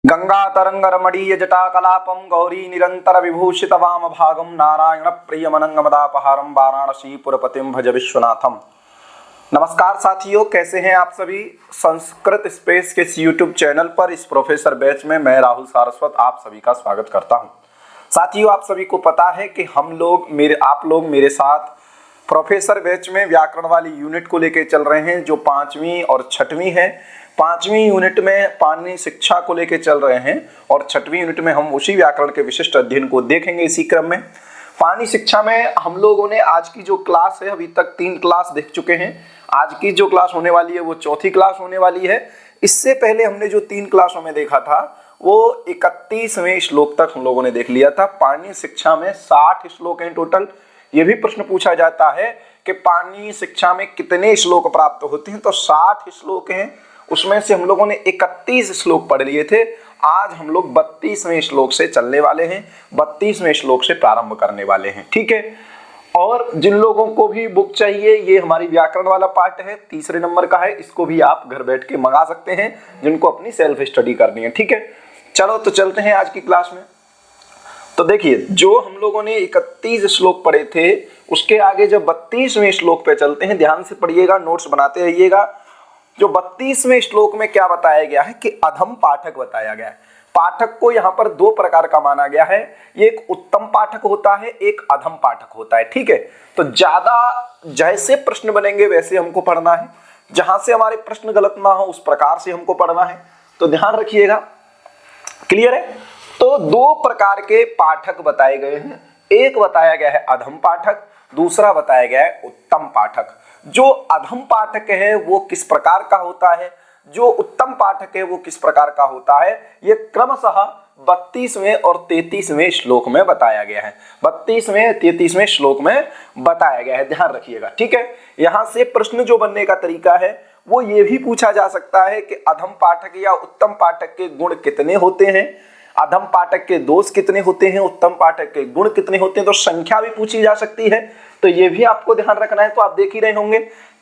गंगा तरंग रमणीय जटाकलापम गौरी निरंतर विभूषित वाम भागम नारायण प्रियमनंगमदापहारम वाराणसी पुरपतिम भज विश्वनाथम। नमस्कार साथियों, कैसे हैं आप सभी। संस्कृत स्पेस के इस यूट्यूब चैनल पर इस प्रोफेसर बैच में मैं राहुल सारस्वत आप सभी का स्वागत करता हूं। साथियों, आप सभी को पता है कि आप लोग मेरे साथ प्रोफेसर बैच में व्याकरण वाली यूनिट को लेकर चल रहे हैं, जो 5वीं और 6वीं है। 5वीं यूनिट में पाणिनि शिक्षा को लेकर चल रहे हैं और 6वीं यूनिट में हम उसी व्याकरण के विशिष्ट अध्ययन को देखेंगे। इसी क्रम में पाणिनि शिक्षा में हम लोगों ने आज की जो क्लास है, अभी तक 3 क्लास देख चुके हैं। आज की जो क्लास होने वाली है वो 4थी क्लास होने वाली है। इससे पहले हमने जो 3 क्लासों में देखा था वो 31वें श्लोक तक हम लोगों ने देख लिया था। पाणिनि शिक्षा में 60 श्लोक हैं टोटल। ये भी प्रश्न पूछा जाता है कि पाणिनि शिक्षा में कितने श्लोक प्राप्त होते हैं, तो 60 श्लोक हैं। उसमें से हम लोगों ने 31 श्लोक पढ़ लिए थे। आज हम लोग 32वें श्लोक से चलने वाले हैं, 32वें श्लोक से प्रारंभ करने वाले हैं। ठीक है। और जिन लोगों को भी बुक चाहिए, ये हमारी व्याकरण वाला पार्ट है, 3रे नंबर का है, इसको भी आप घर बैठ के मंगा सकते हैं जिनको अपनी सेल्फ स्टडी करनी है। ठीक है, चलो तो चलते हैं आज की क्लास में। तो देखिए, जो हम लोगों ने 31 श्लोक पढ़े थे, उसके आगे जब 32वें श्लोक पे चलते हैं, ध्यान से पढ़िएगा, नोट्स बनाते रहिएगा। जो 32वें श्लोक में क्या बताया गया है कि अधम पाठक बताया गया है। पाठक को यहाँ पर 2 प्रकार का माना गया है। एक उत्तम पाठक होता है, एक अधम पाठक होता है। ठीक है, तो ज्यादा जैसे प्रश्न बनेंगे वैसे हमको पढ़ना है, जहां से हमारे प्रश्न गलत ना हो उस प्रकार से हमको पढ़ना है। तो ध्यान रखिएगा, क्लियर है। तो 2 प्रकार के पाठक बताए गए हैं। एक बताया गया है अधम पाठक, दूसरा बताया गया है उत्तम पाठक। जो अधम पाठक है वो किस प्रकार का होता है, जो उत्तम पाठक है वो किस प्रकार का होता है, ये क्रमशः 32वें और 33वें श्लोक में बताया गया है। 32वें 33वें श्लोक में बताया गया है, ध्यान रखिएगा। ठीक है, यहां से प्रश्न जो बनने का तरीका है वो ये भी पूछा जा सकता है कि अधम पाठक या उत्तम पाठक के गुण कितने होते हैं, अधम पाठक के दोष कितने होते हैं, उत्तम पाठक के गुण कितने होते हैं। तो संख्या भी पूछी जा सकती है, तो ये भी आपको ध्यान रखना है। तो आप देख ही रहे होंगे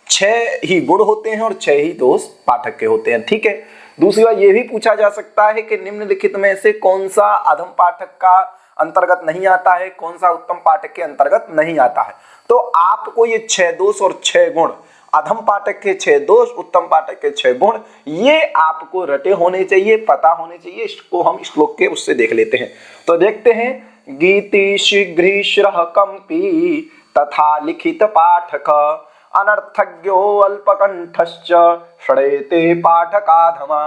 6 ही गुण होते हैं और 6 ही दोष पाठक के होते हैं। ठीक है। दूसरी बात ये भी पूछा जा सकता है कि निम्नलिखित में से कौन सा अधम पाठक का अंतर्गत नहीं आता है, कौन सा उत्तम पाठक के अंतर्गत नहीं आता है। तो आपको ये 6 दोष और 6 गुण, अधम पाठक के 6 दोष, उत्तम पाठक के 6 गुण, ये आपको रटे होने चाहिए, पता होने चाहिए। इसको हम श्लोक के उससे देख लेते हैं। तो देखते हैं, गीति शीघ्री श्रह कंपी तथा लिखित पाठक अनर्थज्ञो अल्पकंठश्च षडेते पाठकाधमा।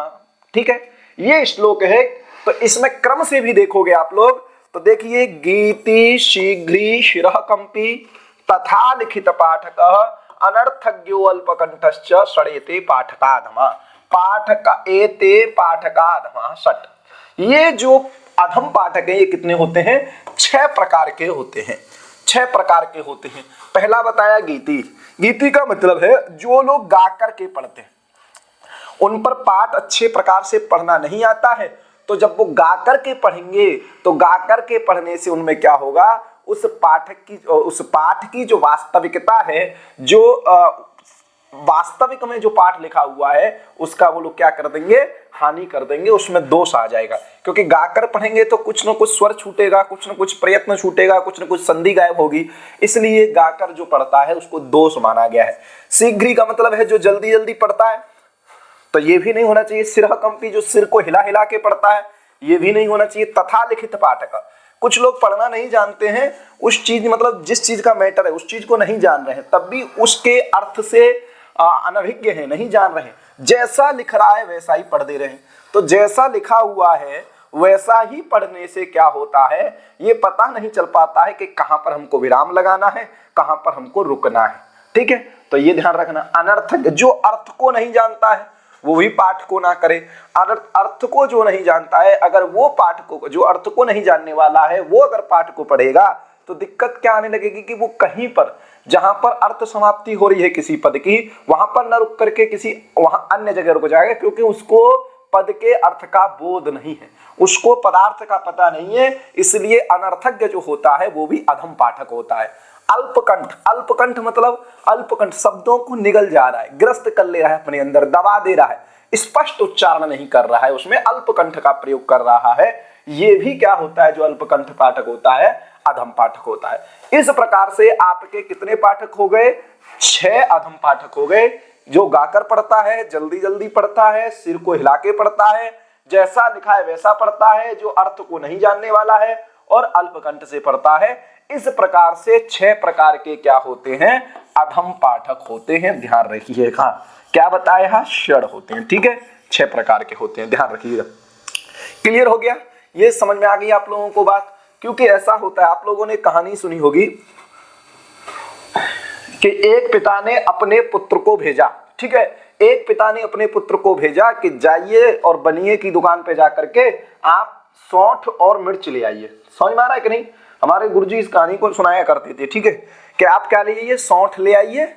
ठीक है, ये श्लोक है। तो इसमें क्रम से भी देखोगे आप लोग, तो देखिए, गीति शीघ्री शिरः कंपी तथा लिखित पाठक अनर्थज्ञो अल्पकंठश्च षडेते पाठकाधमा। पाठक एते पाठकाधमा षट। ये जो अधम पाठक है ये कितने होते हैं, 6 प्रकार के होते हैं। 6 प्रकार के होते हैं। पहला बताया गीति। गीति का मतलब है जो लोग गा करके पढ़ते हैं, उन पर पाठ अच्छे प्रकार से पढ़ना नहीं आता है, तो जब वो गा करके पढ़ेंगे तो गा करके पढ़ने से उनमें क्या होगा, उस पाठ की जो वास्तविकता है, जो वास्तविक में जो पाठ लिखा हुआ है उसका वो लोग क्या कर देंगे, हानि कर देंगे, उसमें दोष आ जाएगा। क्योंकि गाकर पढ़ेंगे तो कुछ न कुछ स्वर छूटेगा, कुछ न कुछ प्रयत्न छूटेगा, कुछ न कुछ संधि गायब होगी, इसलिए गाकर जो पढ़ता है उसको दोष माना गया है। शीघ्री का मतलब है जो जल्दी जल्दी पढ़ता है, तो ये भी नहीं होना चाहिए। सिरह कंपी, जो सिर को हिला हिला के पढ़ता है, ये भी नहीं होना चाहिए। तथा लिखित पाठक, कुछ लोग पढ़ना नहीं जानते हैं, उस चीज मतलब जिस चीज का मैटर है उस चीज को नहीं जान रहे हैं, तब भी उसके अर्थ से अनभिज्ञ है, नहीं जान रहे, जैसा लिख रहा है वैसा ही पढ़ दे रहे हैं। तो जैसा लिखा हुआ है वैसा ही पढ़ने से क्या होता है, ये पता नहीं चल पाता है कि कहां पर हमको विराम लगाना है, कहां पर हमको रुकना है। ठीक है, तो ये ध्यान रखना। अनर्थक, जो अर्थ को नहीं जानता है वो भी पाठ को ना करे। अर्थ को जो नहीं जानता है, अगर वो पाठ को, जो अर्थ को नहीं जानने वाला है, वो अगर पाठ को पढ़ेगा तो दिक्कत क्या आने लगेगी कि वो कहीं पर, जहां पर अर्थ समाप्ति हो रही है किसी पद की, वहां पर न रुक करके किसी वहां अन्य जगह रुक जाएगा, क्योंकि उसको पद के अर्थ का बोध नहीं है, उसको पदार्थ का पता नहीं है। इसलिए अनर्थज्ञ जो होता है वो भी अधम पाठक होता है। अल्पकंठ, अल्पकंठ मतलब अल्पकंठ शब्दों को निगल जा रहा है, ग्रस्त कर ले रहा है, अपने अंदर दबा दे रहा है, स्पष्ट उच्चारण नहीं कर रहा है, उसमें अल्पकंठ का प्रयोग कर रहा है। ये भी क्या होता है, जो अल्पकंठ पाठक होता है अधम पाठक होता है। इस प्रकार से आपके कितने पाठक हो गए, 6 अधम पाठक हो गए। जो गाकर पढ़ता है, जल्दी जल्दी पढ़ता है, सिर को हिला के पढ़ता है, जैसा लिखा है वैसा पढ़ता है, जो अर्थ को नहीं जानने वाला है और अल्पकंठ से पढ़ता है। इस प्रकार से 6 प्रकार के क्या होते हैं, अधम पाठक होते हैं। ध्यान रखिएगा, क्या बताया, षड होते हैं। ठीक है, 6 प्रकार के होते हैं, ध्यान रखिएगा। क्लियर हो गया, ये समझ में आ गई आप लोगों को बात। क्योंकि ऐसा होता है, आप लोगों ने कहानी सुनी होगी कि एक पिता ने अपने पुत्र को भेजा। ठीक है, एक पिता ने अपने पुत्र को भेजा कि जाइए और बनिए की दुकान पे जाकर के आप सौंठ और मिर्च ले आइए। समझ में आ रहा है कि नहीं, हमारे गुरुजी इस कहानी को सुनाया करते थे। ठीक है, कि आप क्या ले आइए, सौंठ ले आइए।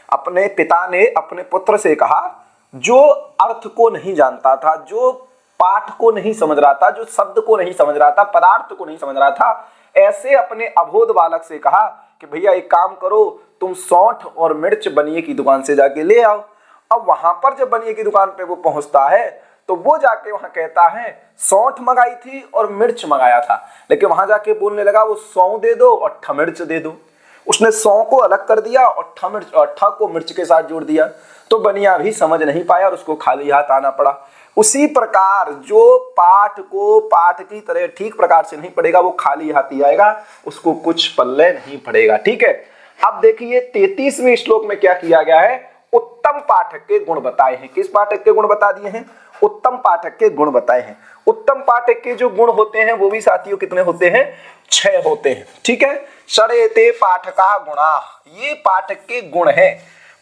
अपने पिता ने अपने पुत्र से कहा, जो अर्थ को नहीं जानता था, जो पाठ को नहीं समझ रहा था, जो शब्द को नहीं समझ रहा था, पदार्थ को नहीं समझ रहा था, ऐसे अपने अबोध बालक से कहा कि भैया एक काम करो, तुम सौंठ और मिर्च बनिए की दुकान से जाके ले आओ। अब वहां पर जब बनिए की दुकान पे वो पहुंचता है तो वो जाके वहां कहता है सौंठ मंगाई थी और मिर्च मंगाया था, लेकिन वहां जाके बोलने लगा वो सौ दे दो और ठ मिर्च दे दो। उसने सौ को अलग कर दिया और ठ को मिर्च के साथ जोड़ दिया, तो बनिया भी समझ नहीं पाया और उसको खाली हाथ आना पड़ा। उसी प्रकार जो पाठ को पाठ की तरह ठीक प्रकार से नहीं पढ़ेगा वो खाली हाथ ही आएगा, उसको कुछ पल्ले नहीं पड़ेगा। ठीक है, अब देखिए 33वें श्लोक में क्या किया गया है, उत्तम पाठक के गुण बताए हैं। किस पाठक के गुण बता दिए हैं, उत्तम पाठक के गुण बताए हैं। उत्तम पाठक के जो गुण होते हैं वो भी साथियों कितने होते हैं, 6 होते हैं। ठीक है, षडेते पाठका गुणा, ये पाठक के गुण हैं,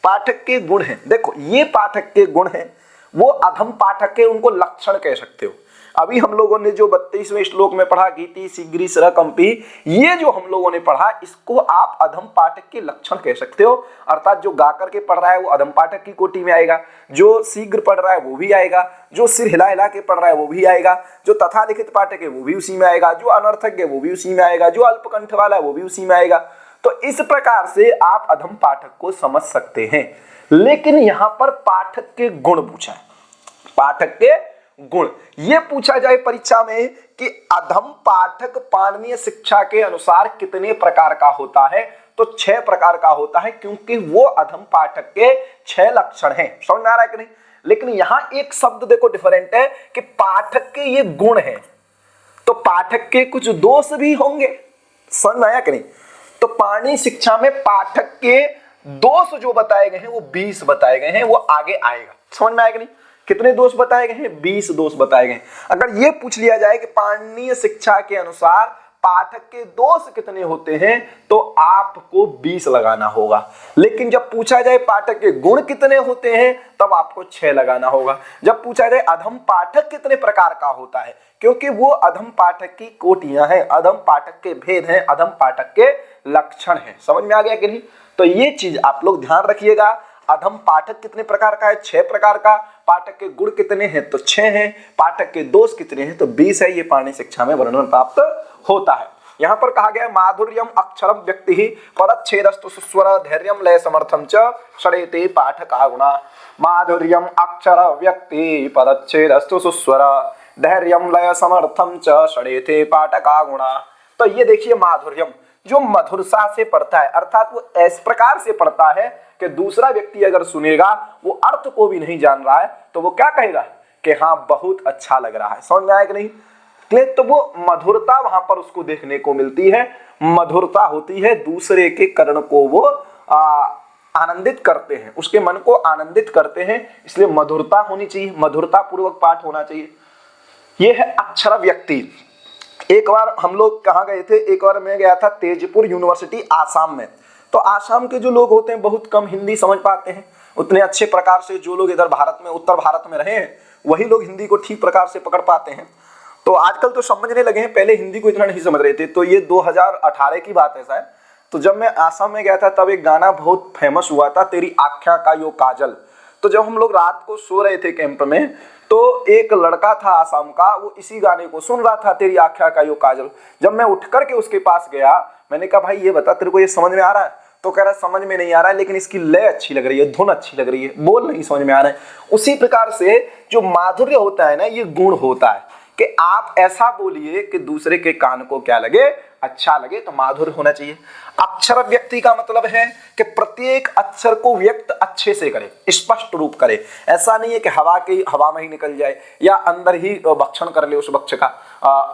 पाठक के गुण हैं। देखो ये पाठक के गुण हैं, वो अधम पाठक के उनको लक्षण कह सकते हो। अभी हम लोगों ने जो 32वें श्लोक में पढ़ा गीति शीघ्री सर कंपी, ये जो हम लोगों ने पढ़ा इसको आप अधम पाठक के लक्षण कह सकते हो। अर्थात जो गा करके पढ़ रहा है वो अधम पाठक की कोटि में आएगा, जो शीघ्र पढ़ रहा है वो भी आएगा, जो सिर हिला हिला के पढ़ रहा है वो भी आएगा, जो तथा लिखित पाठक है वो भी उसी में आएगा, जो अनर्थक है वो भी उसी में आएगा, जो अल्पकंठ वाला है वो भी उसी में आएगा। तो इस प्रकार से आप अधम पाठक को समझ सकते हैं। लेकिन यहां पर पाठक के गुण पूछा है, पाठक के गुण ये पूछा जाए परीक्षा में कि अधम पाठक पाणिनीय शिक्षा के अनुसार कितने प्रकार का होता है, तो 6 प्रकार का होता है, क्योंकि वो अधम पाठक के 6 लक्षण हैं। समझ में आ रहा है कि नहीं। लेकिन यहां एक शब्द देखो डिफरेंट है कि पाठक के ये गुण हैं, तो पाठक के कुछ दोष भी होंगे। समझ में आया कि नहीं। तो पाणिनीय शिक्षा में पाठक के दोष जो बताए गए हैं वो 20 बताए गए हैं, वो आगे आएगा। समझ में आएगा नहीं, कितने दोष बताए गए हैं, 20 दोष बताए गए हैं। अगर ये पूछ लिया जाए कि पाणिनीय शिक्षा के अनुसार पाठक के दोष कितने होते हैं, तो आपको 20 लगाना होगा। लेकिन जब पूछा जाए पाठक के गुण कितने होते हैं, तब आपको 6 लगाना होगा। जब पूछा जाए अधम पाठक कितने प्रकार का होता है, क्योंकि वो अधम पाठक की कोटियां हैं, अधम पाठक के भेद हैं, अधम पाठक के लक्षण हैं। समझ में आ गया कि नहीं। तो ये चीज आप लोग ध्यान रखिएगा। अधम पाठक कितने प्रकार का है, 6 प्रकार का। पाठक के गुण कितने हैं, तो 6 हैं। पाठक के दोष कितने हैं, तो 20 है। ये पाणिनीय शिक्षा में वर्णन प्राप्त होता है। यहाँ पर कहा गया माधुर्यम अक्षरम व्यक्ति पदच्छेदस्तु सुस्वर धैर्यम लय समर्थम च षडेते पाठका गुणा। माधुर्यम अक्षर व्यक्ति पदच्छेदस्तु सुस्वर धैर्यम लय समर्थम च षडेते पाठका गुणा। तो ये देखिए माधुर्यम, जो मधुरता से पढ़ता है, अर्थात वो इस प्रकार से पढ़ता है कि दूसरा व्यक्ति अगर सुनेगा, वो अर्थ को भी नहीं जान रहा है, तो वो क्या कहेगा कि हाँ बहुत अच्छा लग रहा है। समझ में आया कि नहीं। तो वो मधुरता वहां पर उसको देखने को मिलती है। मधुरता होती है दूसरे के कर्ण को वो आनंदित करते हैं, उसके मन को आनंदित करते हैं, इसलिए मधुरता होनी चाहिए, मधुरता पूर्वक पाठ होना चाहिए। ये है अक्षर व्यक्ति। एक बार हम लोग कहाँ गए थे, एक बार मैं गया था तेजपुर यूनिवर्सिटी आसाम में। तो आसाम के जो लोग होते हैं बहुत कम हिंदी समझ पाते हैं। उतने अच्छे प्रकार से जो लोग इधर भारत में, उत्तर भारत में रहे हैं, वही लोग हिंदी को ठीक प्रकार से पकड़ पाते हैं। तो आजकल तो समझने लगे हैं, पहले हिंदी को इतना नहीं समझ रहे थे। तो ये 2018 की बात है शायद। तो जब मैं आसाम में गया था तब एक गाना बहुत फेमस हुआ था, तेरी आँखों का यो काजल। तो जब हम लोग रात को सो रहे थे कैंप में, तो एक लड़का था आसाम का, वो इसी गाने को सुन रहा था, तेरी आँखों का यो काजल। जब मैं उठ करके उसके पास गया, मैंने कहा भाई ये बता तेरे को ये समझ में आ रहा है। तो कह रहा समझ में नहीं आ रहा है, लेकिन इसकी लय अच्छी लग रही है, धुन अच्छी लग रही है, बोल नहीं समझ में आ रहा है। उसी प्रकार से जो माधुर्य होता है ना, ये गुण होता है कि आप ऐसा बोलिए कि दूसरे के कान को क्या लगे, अच्छा लगे, तो माधुर्य होना चाहिए। अक्षर व्यक्ति का मतलब है कि प्रत्येक अक्षर को व्यक्त अच्छे से करे, स्पष्ट रूप करे। ऐसा नहीं है कि हवा में ही निकल जाए या अंदर ही भक्षण कर ले उस वक्ष का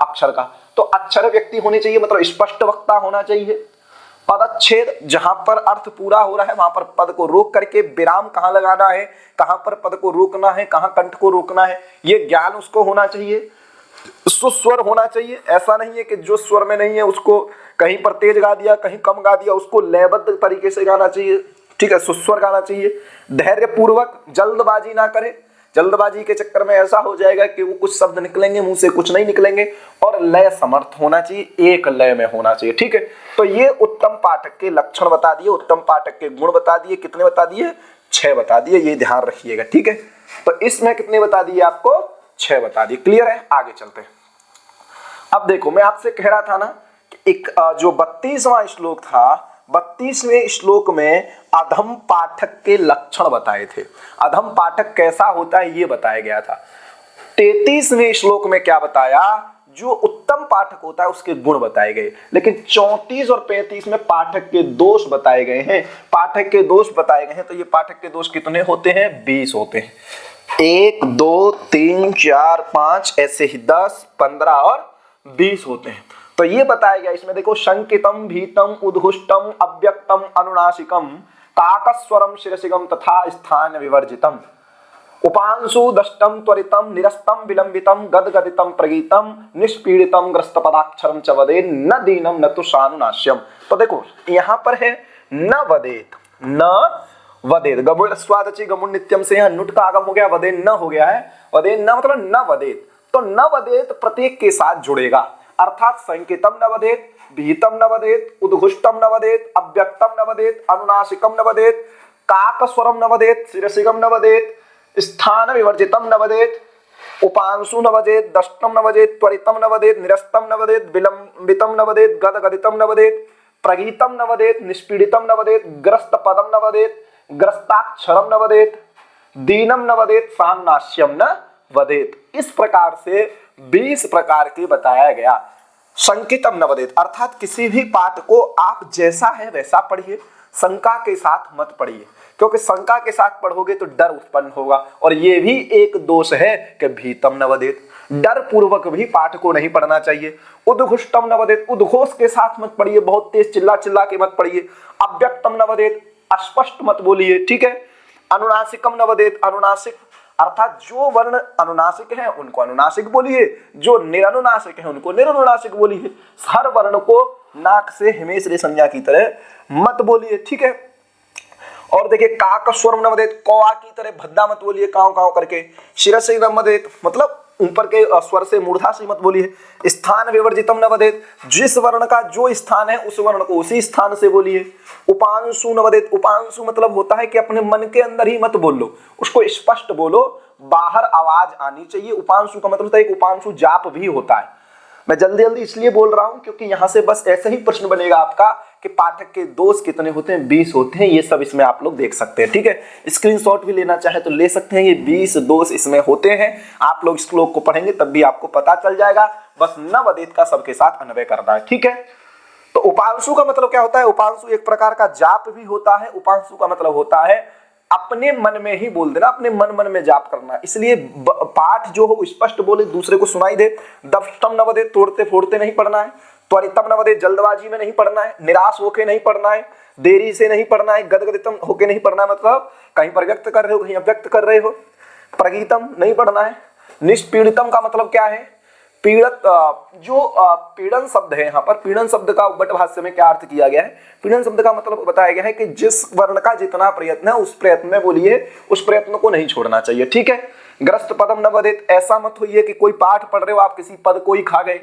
अक्षर का। तो अक्षर व्यक्ति होनी चाहिए, मतलब स्पष्ट वक्ता होना चाहिए। पदच्छेद, जहां पर अर्थ पूरा हो रहा है वहां पर पद को रोक करके विराम कहाँ लगाना है, कहां पर पद को रोकना है, कहां कंठ को रोकना है, ये ज्ञान उसको होना चाहिए। सुस्वर होना चाहिए, ऐसा नहीं है कि जो स्वर में नहीं है उसको कहीं पर तेज गा दिया, कहीं कम गा दिया, उसको लयबद्ध तरीके से गाना चाहिए, ठीक है, सुस्वर गाना चाहिए। धैर्य पूर्वक, जल्दबाजी ना करे। जल्दबाजी के चक्कर में ऐसा हो जाएगा कि वो कुछ शब्द निकलेंगे मुंह से, कुछ नहीं निकलेंगे। और लय समर्थ होना चाहिए, एक लय में होना चाहिए, ठीक है। तो ये उत्तम पाठक के लक्षण बता दिए, उत्तम पाठक के गुण बता दिए। कितने बता दिए? 6 बता दिए, ये ध्यान रखिएगा, ठीक है। तो इसमें कितने बता दिए आपको? 6 बता दिए। क्लियर है? आगे चलते हैं। अब देखो, मैं आपसे कह रहा था ना कि एक जो 32वां श्लोक था, 32वें श्लोक में अधम पाठक के लक्षण बताए थे। अधम पाठक कैसा होता है ये बताया गया था। 33वें श्लोक में क्या बताया? जो उत्तम पाठक होता है उसके गुण बताए गए। लेकिन 34 और 35 में पाठक के दोष बताए गए हैं। पाठक के दोष बताए गए हैं, तो ये पाठक के दोष कितने होते हैं? 20 होते हैं। 1 2 3 4 5 ऐसे ही 10 15 और 20 होते हैं। तो ये बताया गया इसमें, देखो, शंकितम भीतम उद्घुष्टम अव्यक्तम अनुनासिकम काकस्वरम शिरसिगम तथा स्थान विवर्जितम उपांशु दष्टम त्वरितम निरस्तम विलंबितम गदगदितम प्रगीतम निष्पीड़ितम ग्रस्त पदाक्षरम च वदेत न दीनम न तुषानुनाश्यम। तो देखो यहाँ पर है न वदेत, न वदेत, गमुड़ स्वादची गमुड़ नित्यम से यहाँ नुट का आगम हो गया, वदेन न हो गया है। वदेन न मतलब न वदेत। तो न वदेत प्रत्येक के साथ जुड़ेगा, अर्थात संकेतम न वदेत, भीतम न वदेत, उद्घुष्टम न वदेत, अव्यक्तम न वदेत, अनुनासिकम न वदेत, काकस्वरम न वदेत, शिरसिगम न वदेत, स्थान विवर्जितम न वदेत, उपांशु न वदेत, दष्टम न वदेत, त्वरितम न वदेत, निरस्तम न वदेत, विलंबितम न वदेत, गदगदितम न वदेत, प्रगीतम न वदेत, निष्पीड़ितम न वदेत, ग्रस्त पदम न वदेत, ग्रस्ताक्षरम न वदेत, दीनम न वदेत, सान्नास्यम न वदेत। इस प्रकार से 20 प्रकार के बताया गया। संकितम न वदेत अर्थात किसी भी पाठ को आप जैसा है वैसा पढ़िए, शंका के साथ मत पढ़िए, क्योंकि शंका के साथ पढ़ोगे तो डर उत्पन्न होगा। और ये भी एक दोष है कि भीतम न वदेत, डर पूर्वक भी पाठ को नहीं पढ़ना चाहिए। उद्घुष्टम न वदेत, उद्घोष के साथ मत पढ़िए, बहुत तेज चिल्ला चिल्ला के मत पढ़िए। अव्यक्तम न वदेत, अस्पष्ट मत बोलिए, ठीक है। अनुनासिकम न वदेत, अनुनासिक अर्थात जो वर्ण अनुनासिक हैं उनको अनुनासिक बोलिए, जो निरनुनासिक हैं उनको निरनुनासिक बोलिए। हर वर्ण को नाक से हिमेश रेशमिया की तरह मत बोलिए, ठीक है। और देखिए, काक स्वर न वदेत, कौआ की तरह भद्दा मत बोलिए, काव काव करके। शिरसे न वदेत मतलब ऊपर के स्वर से मूर्धा से मत बोलिए। स्थान विवर्जितम न वदेत, जिस वर्ण का जो स्थान है उस वर्ण को उसी स्थान से बोलिए। उपांशु न वदेत, उपांशु मतलब होता है कि अपने मन के अंदर ही मत बोल लो, उसको स्पष्ट बोलो, बाहर आवाज आनी चाहिए। उपांशु का मतलब होता है एक उपांशु जाप भी होता है। मैं जल्दी जल्दी इसलिए बोल रहा हूं क्योंकि यहां से बस ऐसे ही प्रश्न बनेगा आपका कि पाठक के दोष कितने होते हैं? 20 होते हैं। ये सब इसमें आप लोग देख सकते हैं, ठीक है। स्क्रीनशॉट भी लेना चाहे तो ले सकते हैं। ये 20 दोष इसमें होते हैं। आप लोग इस श्लोक को पढ़ेंगे तब भी आपको पता चल जाएगा। बस न वदेत का सबके साथ अन्वय करना है, ठीक है। तो उपांशु का मतलब क्या होता है? उपांशु एक प्रकार का जाप भी होता है। उपांशु का मतलब होता है अपने मन में ही बोल देना, अपने मन मन में जाप करना। इसलिए पाठ जो हो स्पष्ट बोले, दूसरे को सुनाई दे। दष्टम न वदेत, तोड़ते फोड़ते नहीं पढ़ना है। त्वरितम न वदेत, जल्दबाजी में नहीं पढ़ना है। निराश होके नहीं पढ़ना है, देरी से नहीं पढ़ना है। गदगदितम होके नहीं पढ़ना है, मतलब कहीं पर व्यक्त कर रहे हो कहीं अव्यक्त कर रहे हो। प्रगीतम नहीं पढ़ना है। निष्पीड़ितम का मतलब क्या है? पीड़ित, जो पीड़न शब्द है यहाँ पर, पीड़न शब्द का उद्भट भाष्य में क्या अर्थ किया गया है? पीड़न शब्द का मतलब बताया गया है कि जिस वर्ण का जितना प्रयत्न है उस प्रयत्न में बोलिए, उस प्रयत्न को नहीं छोड़ना चाहिए, ठीक है। ग्रस्त पदम न वदेत, ऐसा मत होइए कि कोई पाठ पढ़ रहे हो आप किसी पद को ही खा गए,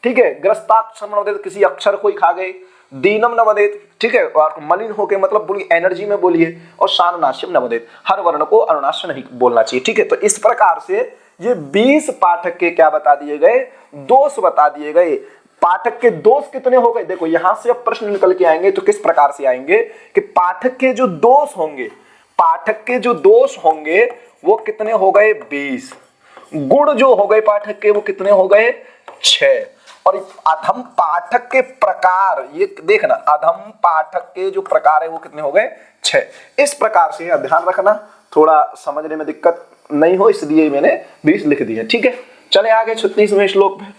ठीक है। ग्रस्ताक्षर न वदेत, किसी अक्षर को ही खा गए। दीनम न वदेत, ठीक है, और मलिन होके मतलब पूरी एनर्जी में बोलिए। और शानुनाश्यम न वदेत, हर वर्ण को अनुनाश्य नहीं बोलना चाहिए, ठीक है। तो इस प्रकार से ये 20 पाठक के क्या बता दिए गए? दोष बता दिए गए। पाठक के दोष कितने हो गए? देखो यहां से अब प्रश्न निकल के आएंगे तो किस प्रकार से आएंगे कि पाठक के जो दोष होंगे, पाठक के जो दोष होंगे वो कितने हो गए? 20। गुण जो हो गए पाठक के वो कितने हो गए? 6। और अधम पाठक के प्रकार, ये देखना, अधम पाठक के जो प्रकार है वो कितने हो गए? 6। इस प्रकार से ध्यान रखना, थोड़ा समझने में दिक्कत नहीं हो इसलिए मैंने 20 लिख दिया। ठीक है, चले आगे 36वें श्लोक में।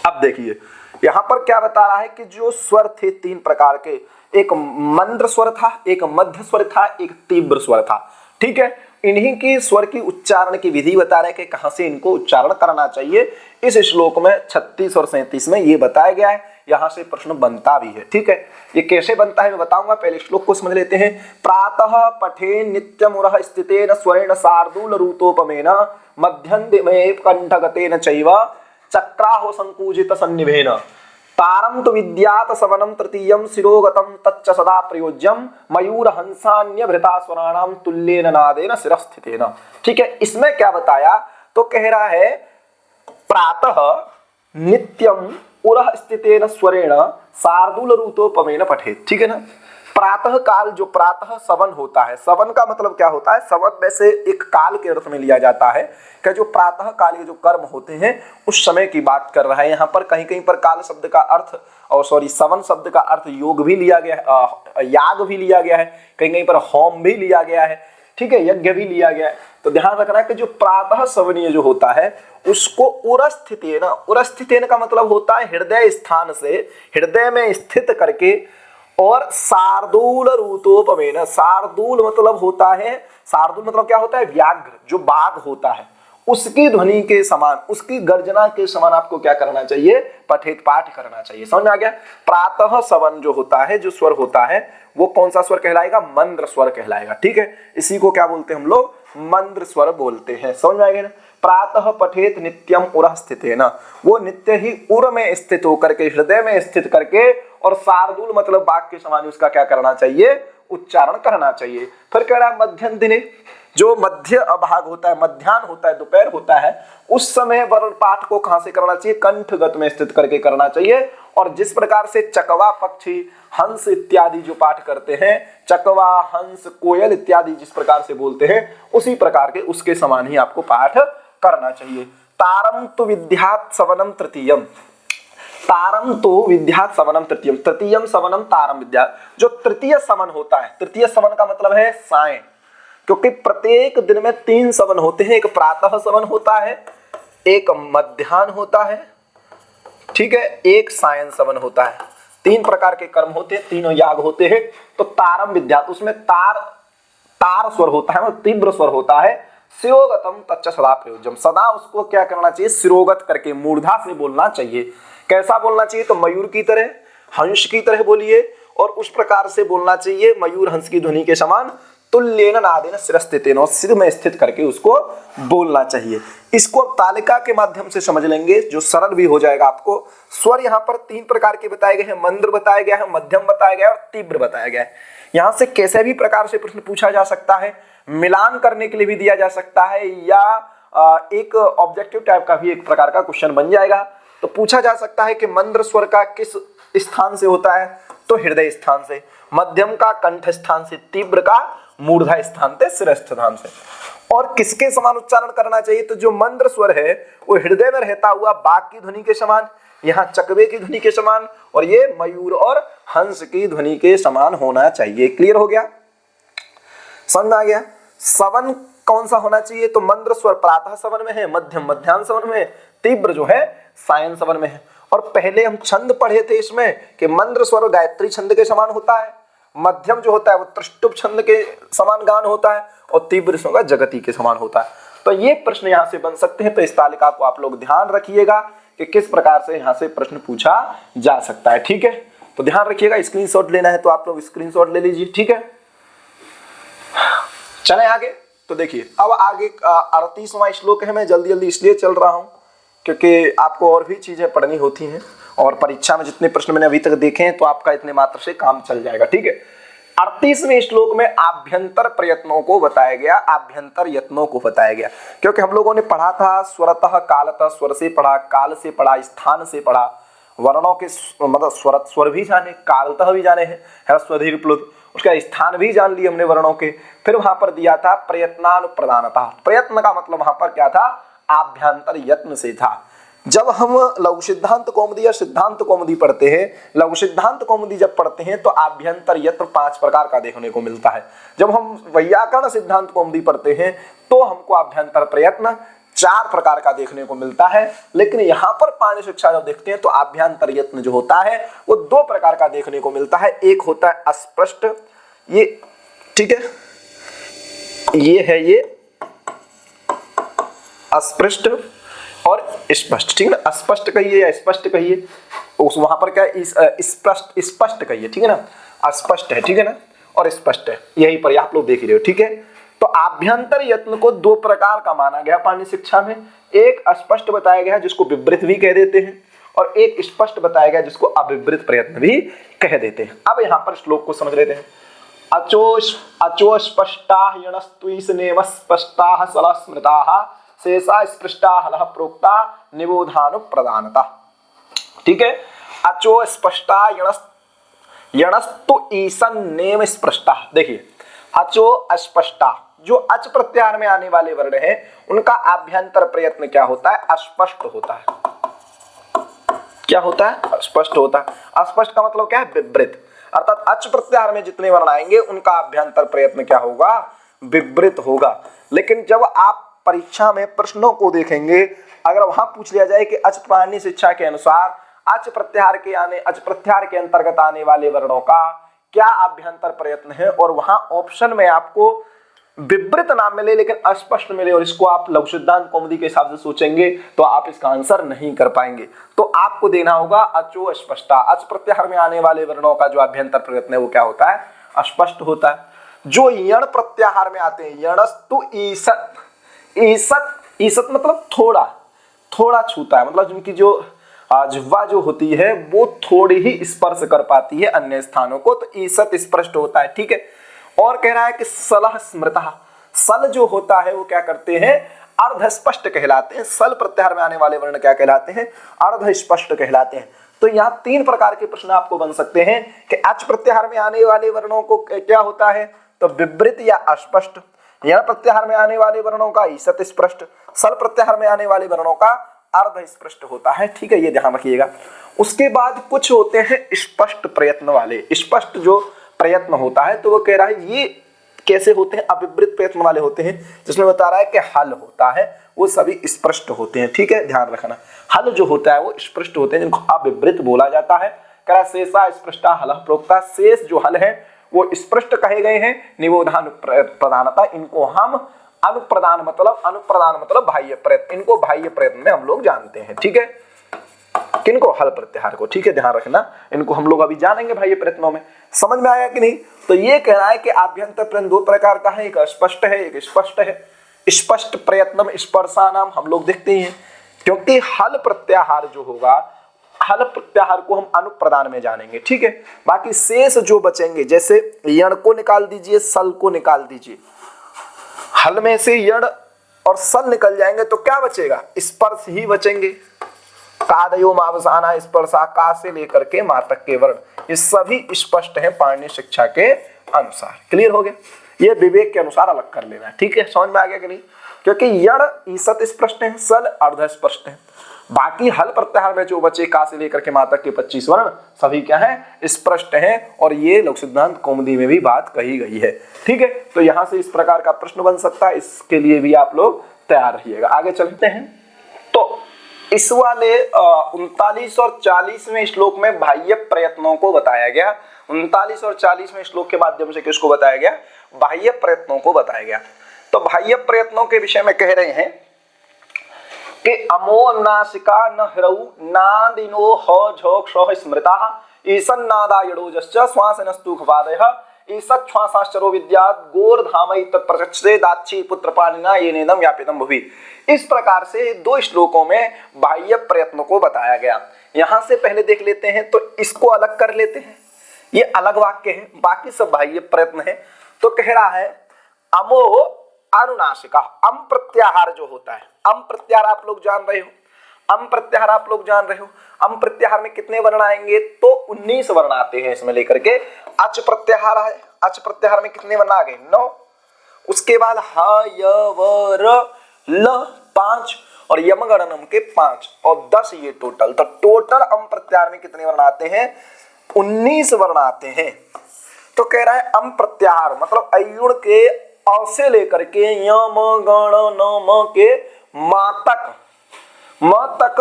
अब देखिए यहां पर क्या बता रहा है कि जो स्वर थे 3 प्रकार के, एक मंद्र स्वर था, एक मध्य स्वर था, एक तीव्र स्वर था। ठीक है, इन्हीं की स्वर की उच्चारण की विधि बता रहे कि कहां से इनको उच्चारण करना चाहिए। इस श्लोक में 36 और 37 में ये बताया गया है, यहां से प्रश्न बनता भी है। ठीक है, ये कैसे बनता है मैं बताऊंगा, पहले श्लोक को समझ लेते हैं। प्रातः पठे नित्यमुरः स्थितेन स्वरेण शार्दूल रूतोपमेन मध्यन्दिमे कंठगतेन चैव चक्राहो संकूजित सन्निभेन तारं तु विद्यात सवनं तृतीयं शिरोगतं तच्च सदा प्रयोज्यम मयूर हंसान्य भृता स्वराणाम तुल्येन नादेन शिरस्थितेन। ठीक है, इसमें क्या बताया तो कह रहा है प्रातः नित्यम उरः स्थितेन स्वरेण शार्दूल रूतोपमेन पठेत। ठीक है ना, प्रातः काल जो प्रातः सवन होता है, सवन का मतलब क्या होता है? सवन में से एक काल के अर्थ में लिया जाता है कि जो प्रातः काल के जो कर्म होते हैं उस समय की बात कर रहा है यहाँ पर। कहीं कहीं पर काल शब्द का अर्थ और सवन शब्द का अर्थ योग भी लिया गया है, याग भी लिया गया है, कहीं कहीं पर होम भी लिया गया है। ठीक है, यज्ञ भी लिया गया है। तो ध्यान रखना कि जो प्रातः सवनीय जो होता है उसको उरस्थितेन, उरस्थितेन का मतलब होता है हृदय स्थान से, हृदय में स्थित करके, और शार्दूल रूतोपमेन, शार्दूल मतलब होता है, शार्दूल मतलब क्या होता है? व्याघ्र, जो बाघ होता है उसकी ध्वनि के समान, उसकी गर्जना के समान आपको क्या करना चाहिए? पठेत, पाठ करना चाहिए। समझ में आ गया? प्रातः सवन जो होता है, जो स्वर होता है वो कौन सा स्वर कहलाएगा? मंद्र स्वर कहलाएगा। ठीक है, इसी को क्या बोलते हैं हम लोग? मंद्र स्वर बोलते हैं। समझ में आएगा ना? प्रातः पठेत नित्यम उरः स्थितेन, वो नित्य ही उर में स्थित होकर के, हृदय में स्थित करके, और शार्दूल मतलब बाघ के समान उसका क्या करना चाहिए? उच्चारण करना चाहिए। फिर कह रहा है मध्यम दिने, जो मध्य भाग होता है, मध्याह्न होता है, दोपहर होता है, उस समय वर्ण पाठ को कहां से करना चाहिए? कंठगत में स्थित करके करना चाहिए। और जिस प्रकार से चकवा, पक्षी, हंस इत्यादि जो पाठ करते हैं, चकवा, हंस, कोयल इत्यादि जिस प्रकार से बोलते हैं उसी प्रकार के उसके समान ही आपको पाठ करना चाहिए। तारम तु विद्यात् सवनम तृतीयम, तारम तो विद्यात् सवनम तृतीयम, तृतीयम सवनम तारम विद्यात्। जो तृतीय सवन होता है, तृतीय सवन का मतलब है साय, क्योंकि प्रत्येक दिन में 3 सवन होते हैं। एक प्रातः सवन होता है, एक मध्याह्न होता है, ठीक है, एक सायं सवन होता है। 3 प्रकार के कर्म होते हैं, तीनों याग होते हैं। तो तारम विद्यात्, उसमें तार स्वर होता है और तीव्र स्वर होता है। शिरोगतम तच्च सदा प्रयोज्यम, सदा उसको क्या करना चाहिए? शिरोगत करके मूर्धा से बोलना चाहिए। कैसा बोलना चाहिए? तो मयूर की तरह, हंस की तरह बोलिए, और उस प्रकार से बोलना चाहिए मयूर हंस की ध्वनि के समान, तुल्येन नादेन शिरस्थितेन, और सिर में स्थित करके उसको बोलना चाहिए। इसको अब तालिका के माध्यम से समझ लेंगे जो सरल भी हो जाएगा आपको। स्वर यहाँ पर 3 प्रकार के बताए गए हैं, मंद्र बताया गया है, मध्यम बताया गया है और तीव्र बताया गया है। यहाँ से कैसे भी प्रकार से प्रश्न पूछा जा सकता है, मिलान करने के लिए भी दिया जा सकता है, या एक ऑब्जेक्टिव टाइप का भी एक प्रकार का क्वेश्चन बन जाएगा। तो पूछा जा सकता है कि मंद्र स्वर का किस स्थान से होता है? तो हृदय स्थान से, मध्यम का कंठ स्थान से, तीव्र का मूर्धा स्थान से, सिर स्थान से। और किसके समान उच्चारण करना चाहिए? तो जो मंद्र स्वर है वो हृदय में रहता हुआ बाघ की ध्वनि के समान, यहाँ चकवे की ध्वनि के समान, और ये मयूर और हंस की ध्वनि के समान होना चाहिए। क्लियर हो गया? समझ में आ गया? सवन कौन सा होना चाहिए? तो मंद्र स्वर प्रातः सवन में है, मध्यम मध्याह्न सवन में, तीव्र जो है सायं सवन में है। और पहले हम छंद पढ़े थे इसमें कि मंद्र स्वर गायत्री छंद के समान होता है, मध्यम जो होता है वो त्रिष्टुप छंद के समान गान होता है, और तीव्र स्वर जगती के समान होता है। तो ये प्रश्न यहाँ से बन सकते हैं। तो इस तालिका को आप लोग ध्यान रखिएगा कि किस प्रकार से यहाँ से प्रश्न पूछा जा सकता है। ठीक है, तो ध्यान रखिएगा। स्क्रीनशॉट लेना है तो आप लोग स्क्रीनशॉट ले लीजिए। ठीक है, चलें आगे। तो देखिए अब आगे 38वां श्लोक है। मैं जल्दी जल्दी इसलिए चल रहा हूं क्योंकि आपको और भी चीजें पढ़नी होती हैं, और परीक्षा में जितने प्रश्न मैंने अभी तक देखे हैं तो आपका इतने मात्र से काम चल जाएगा। ठीक है, 38वें श्लोक में आभ्यंतर प्रयत्नों को बताया गया, आभ्यंतर यत्नों को बताया गया। क्योंकि हम लोगों ने पढ़ा था स्वरतः कालतः, स्वर से पढ़ा, काल से पढ़ा, स्थान से पढ़ा, वर्णों के मतलब स्वर भी जाने, कालतः भी जाने हैं, ह्रस्व दीर्घ प्लुत, उसका स्थान भी जान लिए हमने वर्णों के। फिर वहां पर दिया था प्रयत्नानुप्रदानता। प्रयत्न का मतलब वहां पर क्या था, आभ्यंतर यत्न से था। जब हम लघु सिद्धांत कौमुदी या सिद्धांत कौमुदी पढ़ते हैं, लघु सिद्धांत कौमुदी जब पढ़ते हैं तो आभ्यंतर यत्न 5 प्रकार का देखने को मिलता है। जब हम वैयाकरण सिद्धांत कौमुदी पढ़ते हैं तो हमको आभ्यंतर प्रयत्न 4 प्रकार का देखने को मिलता है। लेकिन यहाँ पर पाणिनि शिक्षा जब देखते हैं तो आभ्यंतर यत्न जो होता है वो 2 प्रकार का देखने को मिलता है। एक होता है अस्पष्ट, ये ठीक है, ये है ये अस्पष्ट और स्पष्ट, ठीक है ना। अस्पष्ट कहिए या स्पष्ट कहिए, उस वहां पर क्या स्पष्ट स्पष्ट कहिए, ठीक है ना। अस्पष्ट है, ठीक है ना, और स्पष्ट है, यही पर आप लोग देख ही रहे हो, ठीक है। तो आभ्यंतर यत्न को 2 प्रकार का माना गया पाणिनि शिक्षा में। एक अस्पष्ट बताया गया जिसको विवृत भी कह देते हैं, और एक स्पष्ट बताया गया जिसको अविवृत प्रयत्न भी कह देते हैं। अब यहाँ पर श्लोक को समझ लेते हैं। अचो स्पष्टा यणस्त्वीस नेम स्पष्टा सला स्मृता शेषा स्पृष्टा हलः प्रोक्ता निबोधानुप्रदानता, ठीक है। अचो स्पष्टा यणस्तु ईसन नेम स्पृष्टा। देखिए अचो अस्पष्टा, जो अच प्रत्याहार में आने वाले वर्ण हैं उनका आभ्यंतर प्रयत्न क्या होता है, अस्पष्ट होता है। क्या होता है, अस्पष्ट होता है। अस्पष्ट का मतलब क्या है, विवृत, अर्थात अच प्रत्याहार में जितने वर्ण आएंगे उनका आभ्यंतर प्रयत्न क्या होगा, विवृत होगा। लेकिन जब आप परीक्षा में प्रश्नों को देखेंगे, अगर वहां पूछ लिया जाए कि अच पाणिनि शिक्षा के अनुसार अच प्रत्याहार के अंतर्गत आने वाले वर्णों का क्या आभ्यंतर प्रयत्न है, और वहां ऑप्शन में आपको विवृत ना मिले लेकिन अस्पष्ट मिले, और इसको आप लघु सिद्धांत कौमुदी के हिसाब से सोचेंगे तो आप इसका आंसर नहीं कर पाएंगे। तो आपको देना होगा अचो अस्पष्टा, अच प्रत्याहार में आने वाले वर्णों का जो आभ्यंतर प्रयत्न है वो क्या होता है, अस्पष्ट होता है। जो यण प्रत्याहार में आते हैं, यणस्तु ईसत, ईसत मतलब थोड़ा थोड़ा छूता है, मतलब जिनकी जो जिह्वा जो होती है वो थोड़ी ही स्पर्श कर पाती है अन्य स्थानों को, तो ईसत स्पष्ट होता है, ठीक है। और कह रहा है कि सलह स्मृतः, सल जो होता है वो क्या करते हैं, अर्ध स्पष्ट कहलाते हैं। सल प्रत्याहार में आने वाले वर्ण क्या कहलाते हैं, अर्ध स्पष्ट कहलाते हैं। तो यहाँ 3 प्रकार के प्रश्न आपको बन सकते हैं कि अच प्रत्याहार में आने वाले वर्णों को क्या होता है, तो विवृत या अस्पष्ट। यण प्रत्याहार में आने वाले वर्णों का ईसत स्पष्ट, सल प्रत्याहार में आने वाले वर्णों का अर्ध स्पष्ट होता है, ठीक है, ये ध्यान रखिएगा। उसके बाद कुछ होते हैं स्पष्ट प्रयत्न वाले। स्पष्ट जो प्रयत्न होता है तो वो कह रहा है ये कैसे होते हैं, अविवृत प्रयत्न वाले होते हैं, जिसमें बता रहा है कि हल होता है वो सभी स्पष्ट होते हैं, ठीक है, ध्यान रखना। हल जो होता है वो स्पष्ट होते हैं, जिनको अविवृत बोला जाता है। कह रहा शेषा स्पष्टा हलः प्रोक्ता, शेष जो हल है वो स्पष्ट कहे गए हैं। निबोधान प्रधानता, इनको हम अनुप्रदान मतलब बाह्य प्रयत्न, इनको बाह्य प्रयत्न में हम लोग जानते हैं, ठीक है। किनको, हल प्रत्याहार को, ठीक है, ध्यान रखना। इनको हम लोग अभी जानेंगे बाह्य प्रयत्नों में। समझ में आया कि नहीं। तो ये कहना है कि आभ्यंतर प्रयत्न 2 प्रकार का है, एक अस्पष्ट है एक स्पष्ट है। स्पष्ट प्रयत्नम स्पर्शानाम हम लोग देखते हैं, क्योंकि हल प्रत्याहार जो होगा, हल प्रत्याहार को हम अनुप्रदान में जानेंगे, ठीक है। बाकी शेष जो बचेंगे, जैसे यण को निकाल दीजिए, सल को निकाल दीजिए, हल में से यण और सल निकल जाएंगे तो क्या बचेगा, स्पर्श ही बचेंगे। कादयो मावसाना स्पर्शा, का से लेकर के मा तक के वर्ण, ये सभी स्पष्ट हैं पाणिनि शिक्षा के अनुसार। क्लियर हो गया, ये विवेक के अनुसार अलग कर लेना है, ठीक है। समझ में आ गया कि नहीं, क्योंकि यण ईसत स्पष्ट है, सल अर्ध स्पष्ट है। बाकी हल प्रत्याहार में जो बचे का से लेकर के मा तक के 25 वर्ण सभी क्या है, स्पष्ट हैं, और ये लोक सिद्धांत कौमुदी में भी बात कही गई है, ठीक है। तो यहां से इस प्रकार का प्रश्न बन सकता है, इसके लिए भी आप लोग तैयार रहिएगा। आगे चलते हैं। तो इस वाले 39 और 40वें श्लोक में बाह्य प्रयत्नों को बताया गया। 39 और 40वें श्लोक के माध्यम से किसको बताया गया, बाह्य प्रयत्नों को बताया गया। तो बाह्य प्रयत्नों के विषय में कह रहे हैं कि अमो नासिका न ह्रौ नादिनो ह झोक शोह स्मृता ईसन नादायडोजश्च श्वासनस्तु खपादयः ईसत् श्वासाश्चरो विद्यात् गोर्धामयि तत्प्रचक्षते दाक्षी पुत्रपालिना येनेदं व्यापितं भुवि। इस प्रकार से 2 श्लोकों में बाह्य प्रयत्न को बताया गया। यहां से पहले देख लेते हैं, तो इसको अलग कर लेते हैं, ये अलग वाक्य है, बाकी सब बाह्य प्रयत्न है। तो कह रहा है अमो अनुनासिका, अम प्रत्याहार जो होता है, अम प्रत्याहार आप लोग जान रहे हो, अम प्रत्याहार आप लोग जान रहे हो, अम प्रत्याहार में कितने वर्ण आएंगे? तो 19 वर्ण आते हैं इसमें लेकर के। अच प्रत्याहार है, अच प्रत्याहार में कितने वर्ण आ गए? 9। उसके बाद ह य व र ल 5 और यमगणनम के 5 और 10 ये टोटल। तो टोटल अम प्रत्याहार में कितने वर्ण आते हैं? 19 वर्ण आते हैं। तो कह रहा है अम प्रत्याहार मतलब अयुण के अ से लेकर के यम गण न म के म तक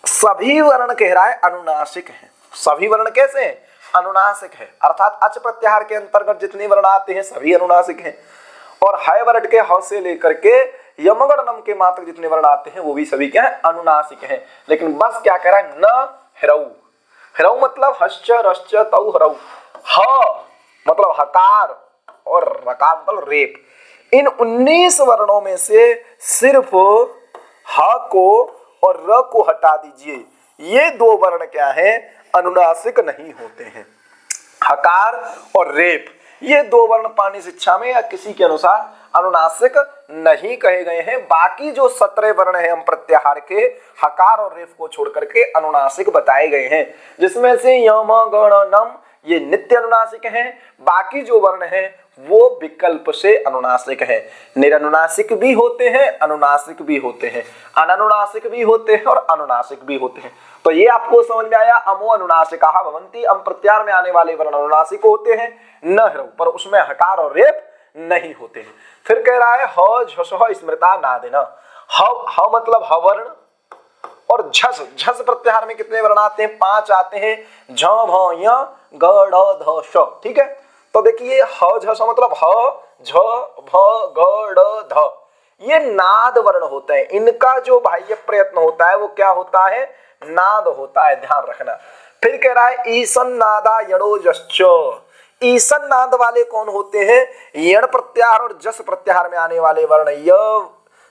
सभी वर्ण कह रहा है अनुनासिक है। सभी वर्ण कैसे हैं? अनुनासिक है। अर्थात अच प्रत्याहार के अंतर्गत जितने वर्ण आते हैं सभी अनुनासिक हैं। और है वर्ण के ह से लेकर के यमगणनम के मा तक जितने वर्ण आते हैं वो भी सभी क्या है? अनुनासिक हैं। लेकिन बस क्या कह रहा है? न ह्रऊ। ह्रऊ मतलब हश्च रश्च तौ ह्रऊ। ह मतलब हकार और रकार मतलब रेप। इन 19 वर्णों में से सिर्फ ह को और र को हटा दीजिए। ये दो वर्ण क्या है? अनुनासिक नहीं होते हैं। हकार और रेप ये दो वर्ण पाणिनि शिक्षा में या किसी के अनुसार अनुनासिक नहीं कहे गए हैं। बाकी जो 17 वर्ण हैं हम प्रत्याहार के, हकार और रेफ को छोड़ करके अनुनासिक बताए गए हैं। जिसमें से यम गण नम ये नित्य अनुनासिक हैं। बाकी जो वर्ण हैं वो विकल्प से अनुनासिक हैं। निरनुनासिक भी होते हैं, अनुनासिक भी होते हैं, अननुनासिक भी होते हैं और अनुनासिक भी होते हैं। तो ये आपको समझ में आया। अमो अनुनासिकाः भवन्ति। अम प्रत्याहार में आने वाले वर्ण अनुनासिक होते हैं, न ह्रऊ, पर उसमें हकार और रेप नहीं होते हैं। फिर कह रहा है ह झषः स्मृता नादिना। ह मतलब हवर्ण और झस, झस प्रत्याहार में कितने वर्ण आते हैं? 5 आते हैं। झ भ य ग ढ ध श। ठीक है, तो देखिए ह झस मतलब ह झ भ ग ढ ध ये नाद वर्ण होते हैं। इनका जो बाह्य प्रयत्न होता है वो क्या होता है? नाद होता है, ध्यान रखना। फिर कह रहा है ईसन नादा यणोजश्च। ईसन नाद वाले कौन होते हैं? यण प्रत्याहार और जस प्रत्याहार में आने वाले वर्ण य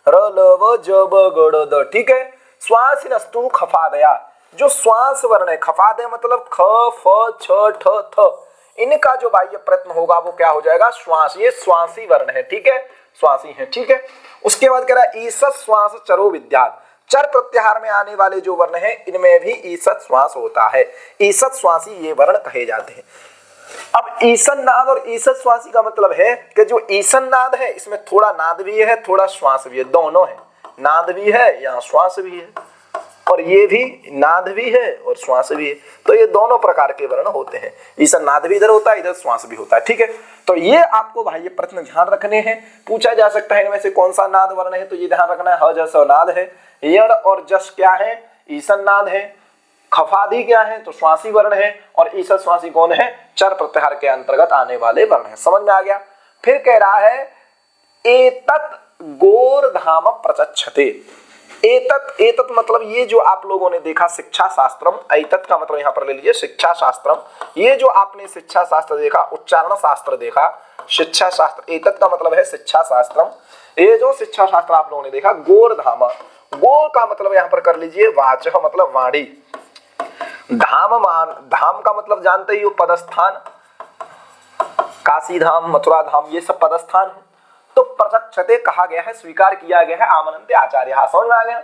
र ल व ज ब ग ड़ द। ठीक है, श्वासिनस्तु खफादया। जो श्वास वर्ण है, खफादया मतलब ख फ छ ठ थ, इनका जो बाह्य प्रयत्न होगा वो क्या हो जाएगा? श्वास। ये श्वासी वर्ण है। ठीक है, श्वासी है। ठीक है, उसके बाद कह रहा है ईसत् श्वास चरो विद्यात्। चर प्रत्याहार में आने वाले जो वर्ण हैं इनमें भी ईसत् श्वास होता है। ईसत् श्वासी ये वर्ण कहे जाते हैं। अब ईसन नाद और ईसत् श्वासी का मतलब है कि जो ईसन नाद है इसमें थोड़ा नाद भी है, थोड़ा श्वास भी है, दोनों है। नाद भी है, यहाँ श्वास भी है, और ये भी नाद भी है और श्वास भी है। तो ये दोनों प्रकार के वर्ण होते हैं। ईसन नाद भी इधर होता है, इधर श्वास भी होता है। ठीक है, तो ये आपको बाह्य प्रश्न ध्यान रखने हैं। पूछा जा सकता है इनमें से कौन सा नाद वर्ण है, तो ये ध्यान रखना है ह जस नाद है। यण और जस क्या है? ईसन नाद है। खफादी क्या है? तो श्वासी वर्ण है। और ईसत् श्वासी कौन है? चर प्रत्याहार के अंतर्गत आने वाले वर्ण है। समझ में आ गया? फिर कह रहा है एतत् गोर्धाम प्रचक्षते। एतत्, एतत् मतलब ये जो आप लोगों ने देखा शिक्षा शास्त्रम, एतत् का मतलब यहाँ पर ले लीजिए शिक्षा शास्त्रम। ये जो आपने शिक्षा शास्त्र देखा, उच्चारण शास्त्र देखा, शिक्षा शास्त्र, एतत् का मतलब है शिक्षा शास्त्रम। ये जो शिक्षा शास्त्र आप लोगों ने देखा, गोर्धाम, गोर का मतलब यहाँ पर कर लीजिए वाचः मतलब वाणी, धाम मान, धाम का मतलब जानते ही हो पदस्थान, काशी धाम, मथुरा धाम, ये सब पदस्थान है। तो प्रचक्षते कहा गया है, स्वीकार किया गया है, आमनन्ते आचार्य। समझ में आ गया